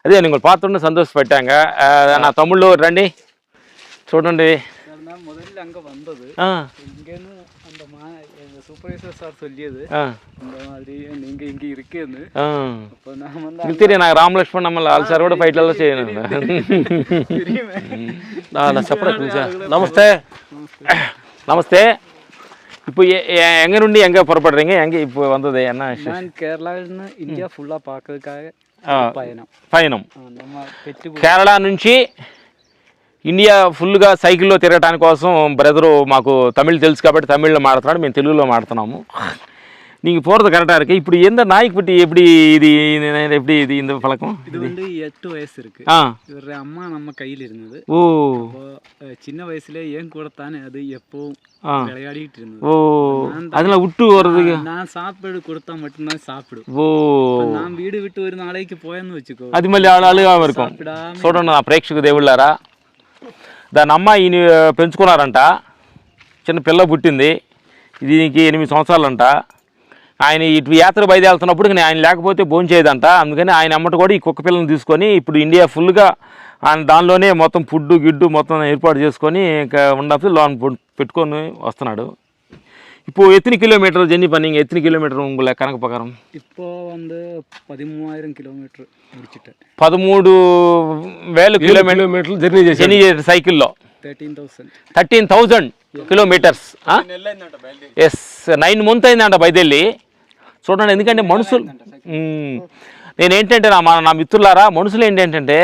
అదే நீங்கள் பார்த்தோன்னு சந்தோஷப்பட்டாங்க நான் தமிழ்లో రండి చూడండి முதல்ல அங்கே வந்தது இங்கேன்னு அந்த சூப்பர்வைசர் சார் சொல்லியது இந்த மாதிரி நீங்க இங்க இருக்கேன்னு அப்போ நான் வந்து தெரியும் நான் ராமலட்சுமண் நம்ம லால் சாரோட ஃபைட்ல எல்லாம் செய்யணும் நான் செப்பரேட் நமஸ்தே நமஸ்தே இப்போ எங்க నుండి எங்க புறப்படுறீங்க எங்க இப்போ வந்தது என்ன நான் கேரளாவிலிருந்து ఇండియా ఫుల్ பார்க்கிறதுக்காக పయనం కేరళ నుంచి ఇండియా ఫుల్గా సైకిల్లో తిరగడానికి కోసం బ్రదరు మాకు తమిళ్ తెలుసు కాబట్టి తమిళ్లో మాడుతున్నాడు మేము తెలుగులో మాడుతున్నాము நீங்கள் போகிறது கரெக்டாக இருக்குது இப்படி எந்த நாய்க்குட்டி எப்படி இது எப்படி இது இந்த பழக்கம் இது வந்து 8 வயசு இருக்கு இவர் அம்மா நம்ம கையில் இருந்தது ஓ சின்ன வயசுல ஏன் கூட தானே அது எப்பவும் விளையாடிட்டு இருந்தது ஓ அதெல்லாம் விட்டு வர்றதுக்கு நான் சாப்பாடு கொடுத்தா மட்டும்தான் சாப்பிடும் ஓ நான் வீடு விட்டு ஒரு நாளைக்கு போயேன்னு வச்சுக்கோ அது மாதிரி అழுగామం இருக்கும் చూడండి నా ప్రేక్షకు దేవుళ్ళారా దాని అమ్మ ఈయన పెంచుకున్నారంట చిన్న పిల్ల పుట్టింది దీనికి 8 సంవత్సరాలంట ఆయన ఇటు యాత్ర బయలుదేరుతున్నప్పుడు ఆయన లేకపోతే భోంచేయదంట అందుకని ఆయన అమ్మట కూడా ఈ కుక్క పిల్లని తీసుకొని ఇప్పుడు ఇండియా ఫుల్గా ఆయన దానిలోనే మొత్తం ఫుడ్డు గిడ్డు మొత్తం ఏర్పాటు చేసుకొని ఇంకా ఉండప్పుడు లోన్ పెట్టుకొని వస్తున్నాడు இப்போ எத்தனை கிலோமீட்டர் ஜெர்னி பண்ணீங்க எத்தனை கிலோமீட்டர் உங்களை கணக்கு பிரகாரம் இப்போ வந்து 13000 கிலோமீட்டர் முடிச்சிட்டேன் 13000 కిలోమీటర్లు జర్నీ సైకిల్లో 13000 కిలోమీటర్స్ ఎస్ 9 months అయిందంట బయలుదేరి చూడండి ఎందుకంటే మనుషులు నేనేంటంటే నా మిత్రులారా మనుషులు ఏంటంటే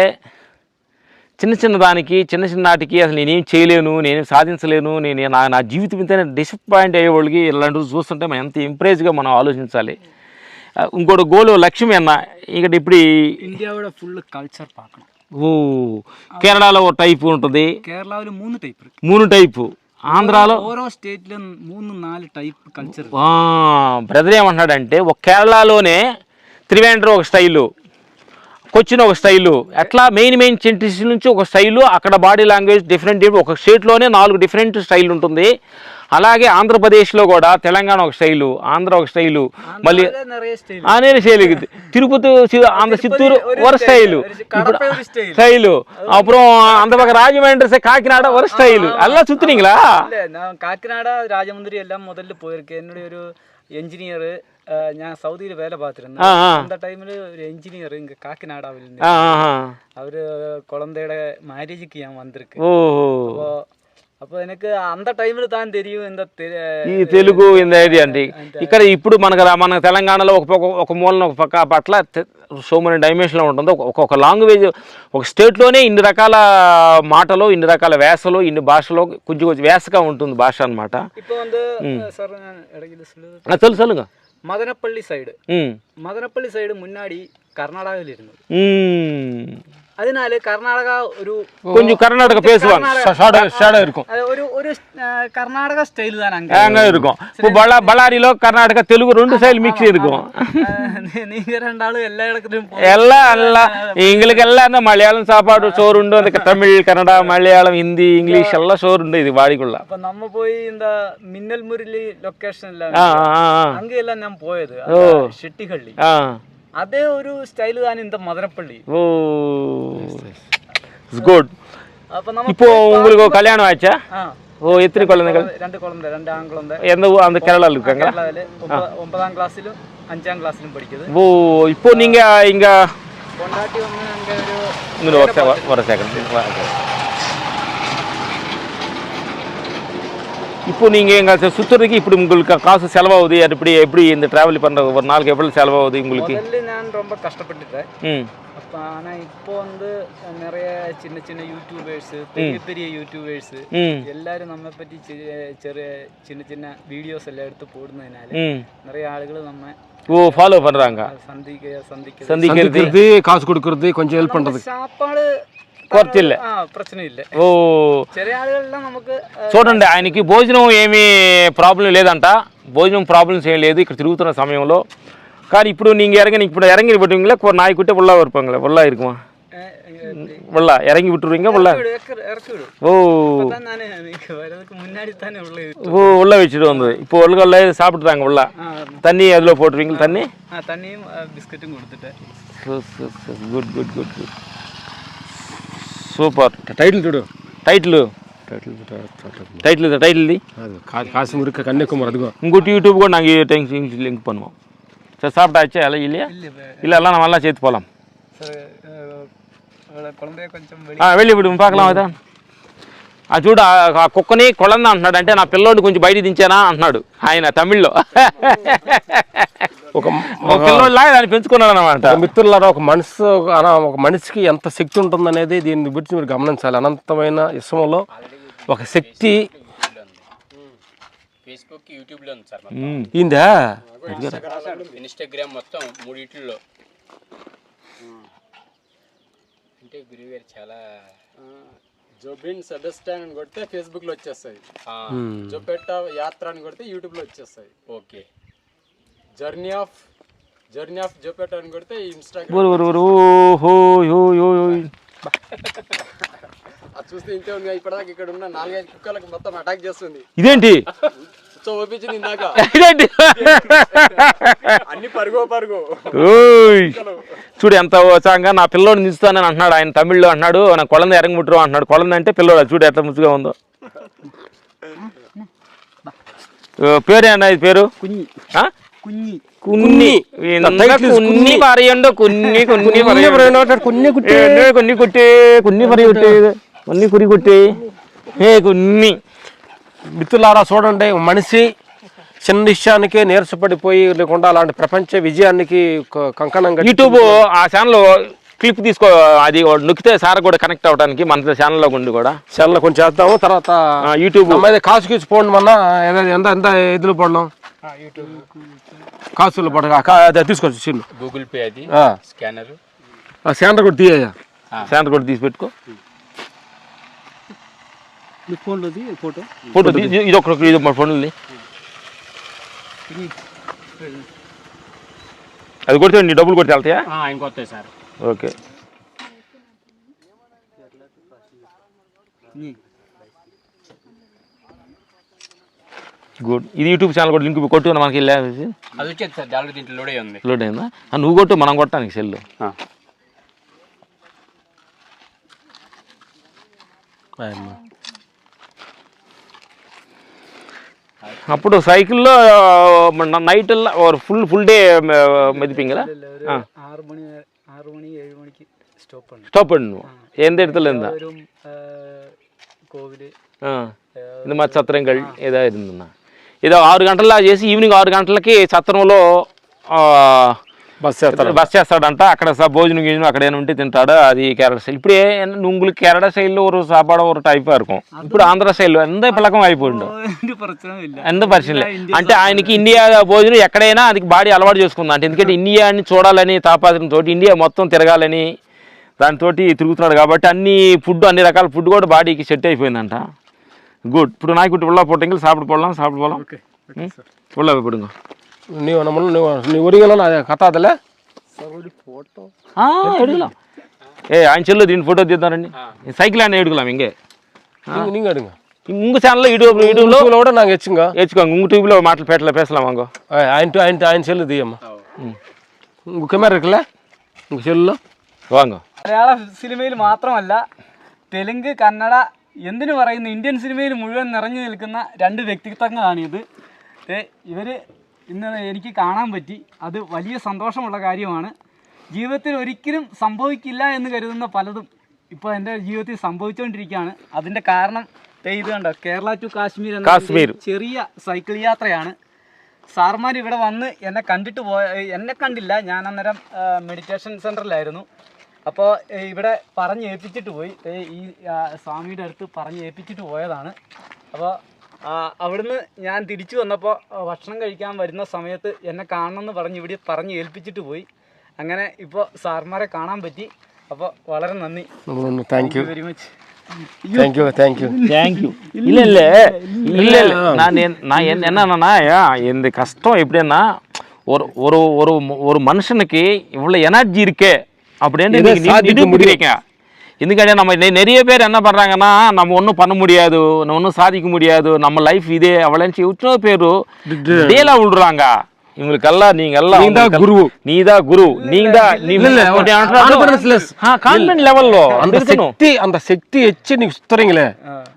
చిన్న చిన్న దానికి చిన్న చిన్న నాటికి అసలు నేనేం చేయలేను నేనేం సాధించలేను నేను నా జీవితం ఇంతనే డిసప్పాయింట్ అయ్యేవాళ్ళకి ఇలాంటివి చూస్తుంటే మనం ఎంత ఇంప్రెస్గా మనం ఆలోచించాలి ఇంకోటి గోల్ లక్ష్యం என்ன ఇక్కడ ఇప్పుడు ఇండియాவோட ఫుల్ కల్చర్ பார்க்கணும் ఓ కేరళలో ఒక టైప్ ఉంటుంది కేరళలో 3 టైప్ இருக்கு 3 టైప్ ఆంధ్రాలో ఓరో స్టేట్ లో 3-4 టైప్ కల్చర్ బ్రదర్ ఏమంటాడంటే ఒక కేరళలోనే త్రివేంద్రం ఒక స్టైలు కొచ్చిన్ ఒక స్టైలు అట్లా మెయిన్ సెంటెన్స్ నుంచి ఒక స్టైలు అక్కడ బాడీ లాంగ్వేజ్ డిఫరెంట్ ఒక స్టేట్లోనే 4 డిఫరెంట్ స్టైల్ ఉంటుంది అలాగే ఆంధ్రప్రదేశ్లో కూడా తెలంగాణ ఒక స్టైలు ఆంధ్ర ఒక స్టైలు మళ్ళీ అనేది స్టైలు తిరుపతి ఆంధ్ర చిత్తూరు ఒక స్టైలు ஸ்டைலு அப்புறம் அந்த பக்கம் ராஜமந்திரி காக்கிநாடா ஒரு ஸ்டைலு எல்லாம் சுத்துனீங்களா நான் காக்கிநாடா ராஜமந்திரி எல்லாம் முதல்ல போயிருக்கேன் என்னுடைய ஒரு என்ஜினியர் ഞാൻ സൗദിയിൽ വേല പാത്തിരുന്നു அந்த ടൈമിൽ ഒരു എഞ്ചിനീയർ ഇങ്ങ കാക്കിനാടാവിൽ അവര് കുളന്തയുടെ മാരേജിക്ക് ഞാൻ വന്നിருக்கு అప్పుడు எனக்கு అంత టైంలో తాను తెలియదు ఈ తెలుగు ఇంత ఐడియా అండి ఇక్కడ ఇప్పుడు మన తెలంగాణలో ఒక మూలన ఒక పక్క పట్ల సో మెనీ డైమెన్షన్లో ఉంటుంది ఒక్కొక్క లాంగ్వేజ్ ఒక స్టేట్లోనే ఇన్ని రకాల మాటలు ఇన్ని రకాల వేసలు ఇన్ని భాషలో కొంచెం వేసగా ఉంటుంది భాష అనమాట తెలుసు சொல்லுங்க மதனப்பள்ளி சைடு முன்னாடி கர்நாடகாவில் இருந்தது அதனால கர்நாடகா ஒரு கொஞ்சம் கர்நாடகா பேசுவாங்க ஷாடோ இருக்கும் ஒரு கர்நாடகா ஸ்டைல் தான் அங்க இருக்கும் இப்போ பಳ್ಳாரிలో கர்நாடகா தெலுங்கு ரெண்டு ஸ்டைல் மிக்ஸ் இருக்கும் நீங்க ரெண்டாலும் எல்லா இடத்துலயும் எல்லாம் எங்களுக்கு எல்லாம் மலையாளம் சாப்பாடு சோறு உண்டு அந்த தமிழ் கன்னடா மலையாளம் ஹிந்தி இங்கிலீஷ் எல்லாம் சோறு உண்டு இது வாடிக்குள்ள அப்ப நம்ம போய் இந்த மின்னல் முரளி லொகேஷன்ல அங்க எல்லாம் நான் போயது ஷெட்டிஹள்ளி அதே ஒரு ஸ்டைல் தான் இந்த மதனப்பள்ளி ஓ இட்ஸ் குட் அப்ப நம்ம இப்போ உங்களுக்கு கல்யாணம் ஆச்சா ஓ எத்தனை குழந்தைகள் 2 குழந்தை 2 ஆண் குழந்தை எந்த அந்த கேரளால இருக்காங்க கேரளால 9ஆம் கிளாஸ்லயும் 5ஆம் கிளாஸ்லயும் படிக்குது ஓ இப்போ நீங்க இங்க பொண்டாட்டி வந்து அங்க ஒரு செகண்ட் இப்போ நீங்கள் எங்கள் சுற்றுறதுக்கு இப்படி உங்களுக்கு காசு செலவாகுது எப்படி இந்த ட்ராவல் பண்ணுற ஒரு நாளுக்கு எவ்வளோ செலவாகுது உங்களுக்கு நான் ரொம்ப கஷ்டப்பட்டுட்டேன் அப்போ ஆனால் இப்போ வந்து நிறைய சின்ன யூடியூபர்ஸ் பெரிய யூடியூபர்ஸ் எல்லாரும் நம்ம பற்றி சின்ன வீடியோஸ் எல்லாம் எடுத்து போடுனதுனால நிறைய ஆளுகள் நம்ம ஃபாலோ பண்ணுறாங்க சந்திக்கிறது காசு கொடுக்கறது கொஞ்சம் ஹெல்ப் பண்ணுறது சாப்பாடு ఖర్చులే ప్రశ్న ఇల్లే ఓ చర్యాలలో நமக்கு చూడండి ఆయనకి భోజనం ఏమీ ప్రాబ్లం లేదంట భోజనం ప్రాబ్లమ్స్ ఏం లేదు ఇక్కడ తిరుగుతున్న సమయంలో కానీ ఇప్పుడు நீங்கள் ఇప్పుడు இறங்கி விட்டுவீங்களா ஒரு நாய்க்குட்டி உள்ளே இருப்பாங்களே உள்ளே இருக்குமா உள்ள இறங்கி விட்டுருவீங்க உள்ள ஓ உள்ள வச்சுட்டு வந்தது இப்போ உள்ள சாப்பிட்டுறாங்க உள்ள தண்ணி அதில் போட்டுருவீங்களா தண்ணியும் பிஸ்கட்டும் கொடுத்துட்டேன் good good good good super. Title చూడు, టైటిల్ టైటిల్ది కాశ్మీర్ కన్యాకుమారి అదిగో. ఇంకోటి యూట్యూబ్ కూడా నాకు లింక్ பண்ணுவோம். சரி சாப்பிட்டாச்சு எல்லாம் இல்லையா? இல்லை எல்லாம் நம்ம எல்லாம் சேர்த்து போகலாம். వెళ్ళి విడు పాకలం అవుతా. ఆ చూడు ఆ కుక్కని కొలందా అంటున్నాడు, అంటే నా పిల్లోడిని కొంచెం బయట దించానా అంటున్నాడు ఆయన తమిళ్లో. ఒక పిల్లోడిలాగా దాన్ని పెంచుకున్నాడు అనమాట. మిత్రులారా, ఒక మనిషికి ఎంత శక్తి ఉంటుందనేది దీన్ని గురించి మీరు గమనించాలి. అనంతమైన విశ్వంలో ఒక శక్తి ఫేస్బుక్, యూట్యూబ్లో ఉంది సార్. ఇందా ఇన్స్టాగ్రామ్ మొత్తం మూడిట్లో. అంటే గురువు గారు చాలా జోబిన్ సబెస్టాన్ అని కొడితే ఫేస్బుక్లో వచ్చేస్తాయి, జోపెట్ట యాత్ర అని కొడితే యూట్యూబ్లో వచ్చేస్తాయి. ఓకే, జర్నీ ఆఫ్ జోపెట్ట అని కొడితే ఇన్స్టాగ్రామ్. అది చూస్తే ఇంతే ఉంది. ఇప్పటిదాకా ఇక్కడ ఉన్న 4-5 కుక్కలకు మొత్తం అటాక్ చేస్తుంది. ఇదేంటి ఒప్పించింది ఇందాక. అన్ని పరుగు చూడు ఎంత ఉత్సాహంగా నా పిల్లోడిని దించుతానని అంటున్నాడు ఆయన తమిళ్లో. అంటున్నాడు నా కొలంద ఎరంగముట్రు అంటున్నాడు. కొలంద అంటే పిల్లోడు. చూడు ఎంత ముచ్చుగా ఉందో. పేరు అన్న, ఇది పేరు కున్ని కున్ని പറയണ്ടോ? കുന്നി കുന്നി കുന്നി കുട്ടി കുന്നി കുട്ടി കുന്നി പറയൂട്ടി కున్ని కురి కుట్టి ఏ కున్ని. మిత్రులారా చూడండి, మనిషి చిన్న విషయానికే నీరసపడిపోయి లేకుండా అలాంటి ప్రపంచ విజయానికి కంకణంగా యూట్యూబ్ ఆ ఛానల్ క్లిప్ తీసుకో, అది నొక్కితే సార్ కూడా కనెక్ట్ అవడానికి మన ఛానల్లో ఉండి కూడా ఛానల్ కొంచెం చేద్దాము. తర్వాత యూట్యూబ్ కాసు కీచు పోండి. మొన్న ఎంత ఎంత ఎదురు పడడం కాసులు పడ తీసుకోవచ్చు. చిన్న గూగుల్ పే, అది స్కానర్ కూడా తీయ, శాంత కూడా తీసి పెట్టుకో. ఫోటో ఇది ఒక ఫోన్ది. అది కొడితే నీ డబ్బులు కొడితే వెళ్తాయా? ఇంకొస్తాయి సార్. Okay, good. ఇది యూట్యూబ్ ఛానల్ కూడా లింక్ కొట్టు, మనకి అది వచ్చేది సార్. ఆల్రెడీ దీంట్లో లోడ్ అయింది. లోడ్ అయిందా? నువ్వు కొట్టు, మనం కొట్టానికి సెల్. అప్పుడు సైకిల్లో నైట్ ఫుల్ డే మెదిపింగరా? 6 மணி 7 மணிக்கு ஸ்டாப் பண்ணுவோம். எந்த இடத்துல இருந்தா? கோவில் இந்த மாதிரி சத்திரங்கள் ஏதாவது இருந்ததுன்னா ఏదో 6 గంటల చేసి ఈవినింగ్ 6 గంటలకి సత్రంలో బస్ చేస్తాడంట. అక్కడ భోజనం గీజనం అక్కడ ఏమైనా ఉంటే తింటాడు. అది కేరళ స్టైల్. ఇప్పుడు உங்களுக்கு கேரளா ஸ்டைலில் ஒரு சாப்பாடு ஒரு டைப்பாக இருக்கும். ఇప్పుడు ఆంధ్ర స్టైల్ ఎంత పలకం అయిపోయిండు, ఎంత పరిచయం. అంటే ఆయనకి ఇండియా భోజనం ఎక్కడైనా అది బాడీ అలవాటు చేసుకుంది అంటే. ఎందుకంటే ఇండియాని చూడాలని తాపాత్రంతో ఇండియా మొత్తం తిరగాలని దానితో తిరుగుతున్నాడు కాబట్టి అన్ని రకాల ఫుడ్ కూడా బాడీకి సెట్ అయిపోయిందంట. గుడ్. ఇప్పుడు నాకు ఉள்ள போட்டீங்க சாப்பிட்டு போகலாம். உள்ள போடுங்க. நீ ஒரிங்கலாம் கதை அதில் ఫోటో எடுக்கலாம். ఆయన చెల్లు దీని ఫోటో తీద్దారండి. సైకిల్ అని எடுக்கலாம் இங்கே. நீங்கள் எடுங்க. உங்கள் சேனலில் யூடியூப்ல கூட நாங்கள் வச்சுக்கோங்க. உங்கள் டிவியில் மாட்டில் பேசலாம் வாங்க. ఆయన செல்லு தீயம்மா. உங்கள் கேமரா இருக்குல்ல உங்கள் செல்லில் വാങ്ങോ. മലയാള സിനിമയിൽ മാത്രമല്ല തെലുങ്ക്, കന്നഡ, എന്തിനു പറയുന്നു ഇന്ത്യൻ സിനിമയിൽ മുഴുവൻ നിറഞ്ഞു നിൽക്കുന്ന 2 വ്യക്തിത്വങ്ങളാണിത്. ഇവർ ഇന്ന് എനിക്ക് കാണാൻ പറ്റി. അത് വലിയ സന്തോഷമുള്ള കാര്യമാണ്. ജീവിതത്തിൽ ഒരിക്കലും സംഭവിക്കില്ല എന്ന് കരുതുന്ന പലതും ഇപ്പോൾ എൻ്റെ ജീവിതത്തിൽ സംഭവിച്ചുകൊണ്ടിരിക്കുകയാണ്. അതിൻ്റെ കാരണം ഇത് കണ്ടോ, കേരള ടു കാശ്മീർ എന്ന ചെറിയ സൈക്കിൾ യാത്രയാണ്. സാർമാർ ഇവിടെ വന്ന് എന്നെ കണ്ടില്ല. ഞാൻ അന്നേരം മെഡിറ്റേഷൻ സെൻറ്ററിലായിരുന്നു. അപ്പോൾ ഇവിടെ പറഞ്ഞ് ഏൽപ്പിച്ചിട്ട് പോയി. ഈ സ്വാമിയുടെ അടുത്ത് പറഞ്ഞ് ഏൽപ്പിച്ചിട്ട് പോയതാണ്. അപ്പോൾ അവിടുന്ന് ഞാൻ തിരിച്ചു വന്നപ്പോൾ ഭക്ഷണം കഴിക്കാൻ വരുന്ന സമയത്ത് എന്നെ കാണണമെന്ന് പറഞ്ഞ് ഇവിടെ പറഞ്ഞ് ഏൽപ്പിച്ചിട്ട് പോയി. അങ്ങനെ ഇപ്പോൾ സാർമാരെ കാണാൻ പറ്റി. അപ്പോൾ വളരെ നന്ദി. Thank you very much. Thank you. இல்லை நான் என்னன்னா இந்த கஷ்டம் எப்படின்னா ஒரு மனுஷனுக்கு இவ்வளோ எனர்ஜி இருக்கே அப்படின்னு நிரூபிக்கிறீங்க. ఎందుకంటే நிறைய பேர் என்ன பண்ணுறாங்கன்னா நம்ம ஒன்றும் பண்ண முடியாது, நம்ம ஒன்றும் சாதிக்க முடியாது, நம்ம லைஃப் இதே அவ்வளோன்னு எத்தனோ பேர் டேலாக விடுறாங்க. இவங்களுக்கெல்லாம் நீங்க எல்லாம் நீங்க தான் குரு. நீதான் குரு நீங்க கான்ஃபிடன்ட் லெவல்ல அந்த சக்தி வச்சு நீங்க சுத்துறீங்களே,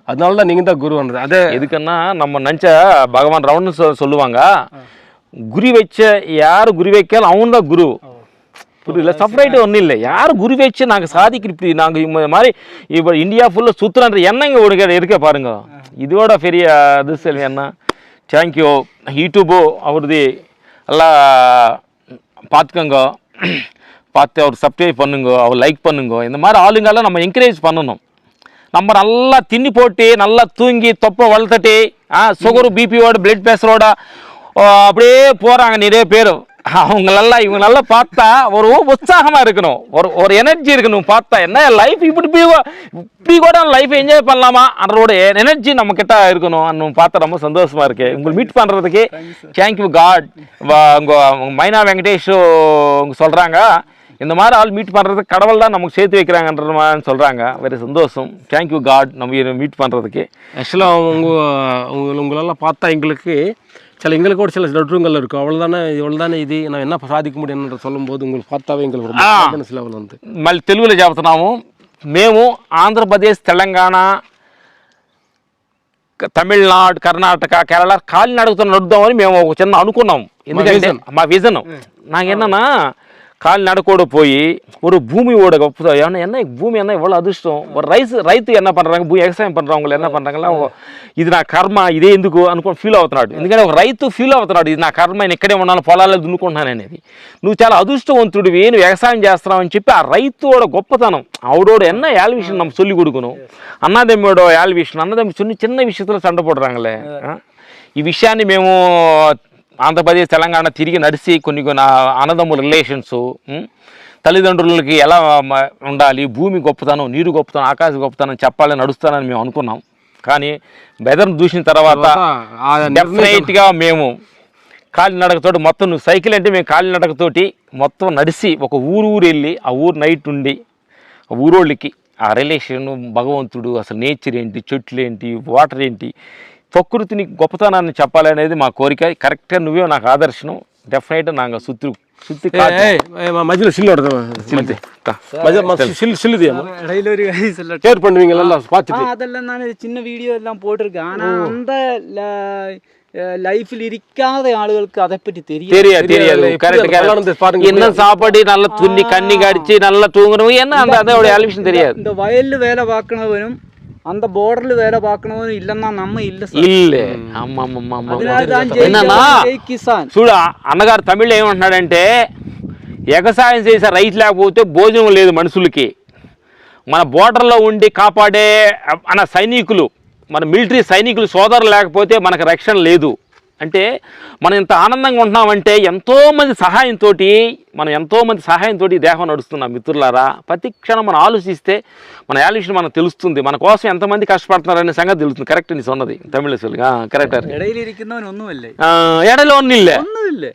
அதனாலதான் நீங்க தான் குரு. அதே எதுக்குன்னா நம்ம நினைச்ச பகவான் ரவுண்ட் சொல்லுவாங்க, குரு வச்ச யாரு குரு வைக்கல அவன் தான் குரு. புரியல, செப்பரேட் ஒன்றும் இல்லை. யார் குரு வச்சு நாங்கள் சாதிக்கிறோம், இப்படி நாங்கள் இந்த மாதிரி இப்போ இந்தியா ஃபுல்லாக சுற்றுறன்ற எண்ணம் இங்கே ஒரு இருக்க பாருங்க. இதோட பெரிய அதிசயம் என்ன. தேங்க்யூ. யூடியூபு அவரது எல்லாம் பார்த்துக்கோங்க, பார்த்து அவர் சப்ஸ்கிரைப் பண்ணுங்க, அவர் லைக் பண்ணுங்க. இந்த மாதிரி ஆளுங்கெல்லாம் நம்ம என்கரேஜ் பண்ணணும். நம்ம நல்லா தின்னி போட்டு நல்லா தூங்கி தொப்பை வளர்த்துட்டு சுகரு பிபியோட பிளட் ப்ரெஷரோட அப்படியே போகிறாங்க நிறைய பேர். அவங்களெல்லாம் இவங்களெல்லாம் பார்த்தா ஒரு உற்சாகமாக இருக்கணும், ஒரு எனர்ஜி இருக்கணும். பார்த்தா என்ன லைஃப் இப்படி கூட லைஃப் என்ஜாய் பண்ணலாமா அதோட எனர்ஜி நம்ம கிட்ட இருக்கணும். அன்னு பார்த்தா ரொம்ப சந்தோஷமா இருக்கு. உங்களை மீட் பண்ணுறதுக்கு தேங்க்யூ காட். உங்கள் மைனா வெங்கடேஷ் சொல்கிறாங்க, இந்த மாதிரி ஆள் மீட் பண்ணுறதுக்கு கடவுள் தான் நமக்கு சேர்த்து வைக்கிறாங்கன்ற மாதிரி சொல்கிறாங்க. வெரி சந்தோஷம். தேங்க்யூ காட் நம்ம மீட் பண்ணுறதுக்கு. ஆக்சுவலாக உங்களெல்லாம் பார்த்தா எங்களுக்கு எங்களுக்கு கூட சில டவுட்டுங்கள் இருக்கும். அவ்வளோதானே இது நான் என்ன சாதிக்க முடியும்ன்ற சொல்லும்போது உங்களுக்கு பார்த்தாவே எங்களுக்கு ரொம்ப கான்ஃபிடன்ஸ் லெவல் ఉంది. మళ్ళీ తెలుగులో చెబుతున్నాము. మేము ఆంధ్రప్రదేశ్, తెలంగాణ, తమిళనాడు, కర్ణాటక, కేరళ కాలినడకతో నడుద్దామని మేము ఒక చిన్న అనుకున్నాం. ఎందుకంటే మా విజన్ నాకు என்னன்னா கால்நடைக்கோடு போய் ஒரு பூமியோட என்ன பூமி என்ன எவ்வளோ அதிர்ஷ்டம். ஒரு రైతు என்ன பண்ணுறாங்க, వ్యవసాయం பண்ணுறவங்க என்ன பண்ணுறாங்களா, ఇది నా కర్మ, ఇదే ఎందుకు అనుకుని ఫీల్ అవుతున్నాడు. ఎందుకంటే ఒక రైతు ఫీల్ అవుతున్నాడు, ఇది నా కర్మ, నేను ఇక్కడే ఉన్నాను, పొలాల్లో దున్నుకుంటున్నాను అనేది. నువ్వు చాలా అదృష్టవంతుడివి, నువ్వు వ్యవసాయం చేస్తున్నావు అని చెప్పి ఆ రైతుவோட గొప్పతనం அவரோட என்ன ஏழு விஷயம் நம்ம சொல்லி கொடுக்கணும். అన్నదమ్మిயோட ஏழு விஷயம், అన్నదమ్మి చిన్న విషయத்தில் சண்டை போடுறாங்களே. ఈ విషయాన్ని మేము ఆంధ్రప్రదేశ్, తెలంగాణ తిరిగి నడిచి కొన్ని అన్నదమ్ముల రిలేషన్స్, తల్లిదండ్రులకి ఎలా ఉండాలి, భూమి గొప్పతనం, నీరు గొప్పతనం, ఆకాశ గొప్పతనం చెప్పాలని నడుస్తానని మేము అనుకున్నాం. కానీ వెదర్ను చూసిన తర్వాత డెఫినెట్గా మేము కాలినడకతోటి మొత్తం, నువ్వు సైకిల్ అంటే మేము కాలినడకతోటి మొత్తం నడిచి ఒక ఊరు వెళ్ళి ఆ ఊరు నైట్ ఉండి ఆ ఊరోళ్ళకి ఆ రిలేషన్, భగవంతుడు, అసలు నేచర్ ఏంటి, చెట్లు ఏంటి, వాటర్ ఏంటి, ప్రకృతిని గొప్పతనాన్ని చెప్పాలనేది మా కోరిక. కరెక్ట్గా నువ్వే నాకు ఆదర్శనం. డెఫినెట్గా நாங்கள் சுற்றி மஜில சில்லு ஷேர் பண்ணுவீங்களா பார்த்துட்டு. அதெல்லாம் நான் சின்ன வீடியோ எல்லாம் போட்டிருக்கேன். ஆனா அந்த லைஃப்ல இருக்காத ஆளுகளுக்கு அதை பற்றி தெரியாது. என்ன சாப்பாடு நல்லா துண்ணி கண்ணி கடிச்சு நல்லா தூங்குறவங்க என்ன அதோட விஷயம் தெரியாது. இந்த வயல்ல வேலை பார்க்கணவனும் அந்த బోర్డర్లు వేరే పాకనవను ఇల్లన్నా నమ్మ ఇల్ల ఇల్లే. என்னன்னா చూడు అన్నగారు తమిళ ఏమంటున్నాడంటే, వ్యవసాయం చేసే రైతు లేకపోతే భోజనం లేదు మనుషులకి. మన బోర్డర్లో ఉండి కాపాడే మన సైనికులు, మన మిలిటరీ సైనికులు సోదరులు లేకపోతే మనకు రక్షణ లేదు. అంటే మనం ఇంత ఆనందంగా ఉంటున్నామంటే ఎంతోమంది సహాయంతో దేహం నడుస్తున్నాం. మిత్రులారా, ప్రతి క్షణం మనం ఆలోచిస్తే మన యాలిషన్ మనకు తెలుస్తుంది, మన కోసం ఎంతమంది కష్టపడుతున్నారనే సంగతి తెలుస్తుంది. కరెక్ట్ నీ சொன்னது தமிழ் சொல்லுங்க. கரெக்டா இடையில ஒன்றும் இல்லை.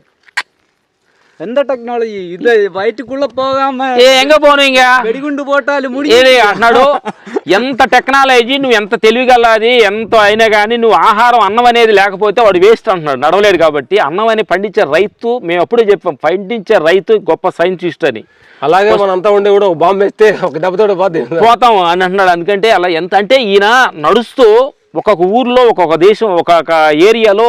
எந்த டெக்னாலஜி இது வயிற்றுக்குள்ள போகாம எங்க போனீங்க, வெடிகுண்டு போட்டாலும் అన్నాడు. ఎంత టెక్నాలజీ, నువ్వు ఎంత తెలివిగలది ఎంత అయినా కానీ నువ్వు ఆహారం, అన్నం అనేది లేకపోతే వాడు వేస్ట్ అంటున్నాడు, నడవలేడు. కాబట్టి అన్నం అని పండించే రైతు, మేము అప్పుడే చెప్పాం, పండించే రైతు గొప్ప సైంటిస్ట్ అని. అలాగే మనంతా ఉండే కూడా బాంబు వేస్తే ఒక దెబ్బతో పోతాం అని అంటున్నాడు. ఎందుకంటే అలా ఎంత అంటే ఈయన నడుస్తూ ఒక్కొక్క ఊర్లో, ఒక్కొక్క దేశం, ఒక్కొక్క ఏరియాలో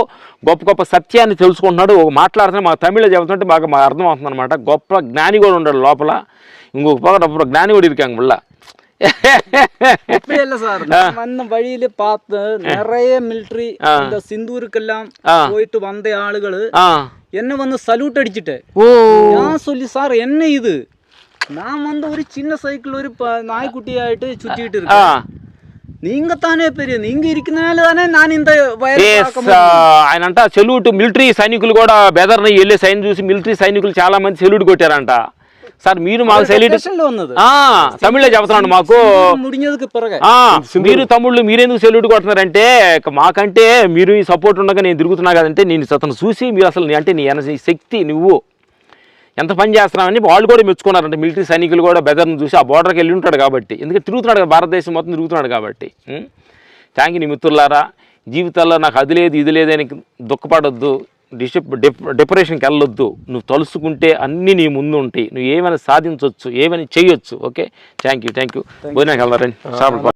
గొప్ప గొప్ప సత్యాన్ని తెలుసుకుంటున్నాడు. మాట్లాడుతున్నా మా తమిళ చెబుతుంటే బాగా మాకు అర్థం అవుతుంది అనమాట. గొప్ప జ్ఞాని కూడా ఉన్నాడు లోపల. ఇంకొక పక్క జ్ఞాని కూడా இருக்காங்க உள்ள. அப்படி இல்ல சார், வந்த வழியில பார்த்து நிறைய மிலிட்டரி இந்த சிந்தூருக்கெல்லாம் போயிட்டு வந்த ஆளுகள் என்ன வந்து சல்யூட் அடிச்சுட்டு நான் சொல்லி, சார் என்ன இது, நான் வந்து ஒரு சின்ன சைக்கிள் ஒரு நாய்க்குட்டியாயிட்டு சுத்திட்டு இருக்கேன், நீங்க தானே பெரிய, நீங்க இருக்கிறதுனால தானே நான் இந்த ఆయన అంట సెల్యూట్. మిలిటరీ సైనికులు కూడా బెదర్ని వెళ్ళే సైన్ చూసి మిలిటరీ సైనికులు చాలా మంది సెల్యూట్ కొట్టారంట. సార్ మీరు మాకు సెల్యూట్ తమిళ్లో చెబుతున్నాడు మాకు, మీరు తమ్ముళ్ళు మీరెందుకు సెల్యూట్ కొడుతున్నారంటే, మాకంటే మీరు ఈ సపోర్ట్ ఉండగా నేను తిరుగుతున్నా కదంటే, నేను అతను చూసి మీరు అసలు అంటే నీ ఎనర్జీ శక్తి, నువ్వు ఎంత పని చేస్తున్నామని వాళ్ళు కూడా మెచ్చుకున్నారంటే. మిలిటరీ సైనికులు కూడా బెదర్ని చూసి ఆ బోర్డర్కి వెళ్ళి ఉంటాడు కాబట్టి, ఎందుకంటే తిరుగుతున్నాడు కదా, భారతదేశం మొత్తం తిరుగుతున్నాడు కాబట్టి. థ్యాంక్ యూ నీ మిత్రులారా. జీవితాల్లో నాకు అది లేదు ఇది లేదని దుఃఖపడొద్దు. డిప్రెషన్కి వెళ్ళొద్దు. నువ్వు తలుసుకుంటే అన్నీ నీ ముందు ఉంటాయి, నువ్వు ఏమైనా సాధించవచ్చు, ఏమైనా చేయొచ్చు. Okay, thank you. భోజనానికి వెళ్దారండి.